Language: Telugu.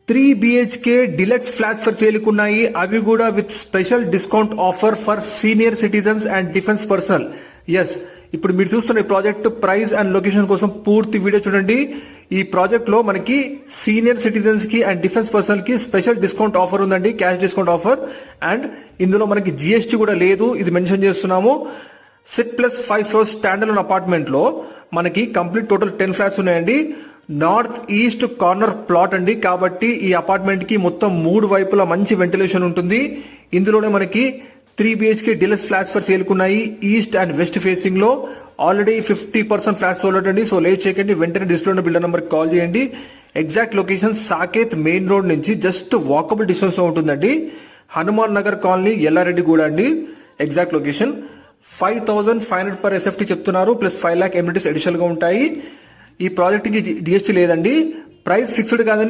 3 BHK డిలక్స్ ఫ్లాట్స్ ఫర్ సేల్కి ఉన్నాయి. అవి కూడా with special discount offer for senior citizens and defence personnel. Yes, ఇప్పుడు మీరు చూస్తున్న ఈ ప్రాజెక్ట్ ప్రైస్ అండ్ లొకేషన్ కోసం పూర్తి వీడియో చూడండి. ఈ ప్రాజెక్ట్ లో మనకి సీనియర్ సిటిజన్స్ కి అండ్ డిఫెన్స్ పర్సనల్ కి స్పెషల్ డిస్కౌంట్ ఆఫర్ ఉందండి, క్యాష్ డిస్కౌంట్ ఆఫర్. అండ్ ఇందులో మనకి జిఎస్టీ కూడా లేదు, ఇది మెన్షన్ చేస్తున్నాము. 6+5 ఫ్లోర్ స్టాండర్డ్ అపార్ట్మెంట్ లో మనకి కంప్లీట్ టోటల్ 10 ఫ్లాట్స్ ఉన్నాయండి. నార్త్ ఈస్ట్ కార్నర్ ప్లాట్ అండి, కాబట్టి ఈ అపార్ట్మెంట్ కి మొత్తం 3 వైపులా మంచి వెంటిలేషన్ ఉంటుంది. ఇందులోనే మనకి 3 BHK డిలక్స్ ఫ్లాట్స్ ఫర్ సేల్కున్నాయి. ఈస్ట్ అండ్ వెస్ట్ ఫేసింగ్ లో ఆల్రెడీ 50% ఫ్లాట్స్ సోల్డ్ అండి. సో లేట్ చేయకండి, వెంటనే డిస్ప్లే ఉన్న బిల్డర్ నెంబర్ కాల్ చేయండి. Exact location Saket main road నుంచి జస్ట్ వాకబుల్ డిస్టెన్స్ లో ఉంటుందండి. హనుమాన్ నగర్ కాలనీ, ఎల్లారెడ్డి గూడ అండి ఎగ్జాక్ట్ లొకేషన్. 5,500 per SFT చెప్తున్నారు, ప్లస్ 5 lakh ఎమ్యూనిటీస్ అడిషనల్ గా ఉంటాయి. ఈ ప్రాజెక్ట్ కి జిఎస్టీ లేదండి. ప్రైస్ ఫిక్స్డ్ కాదని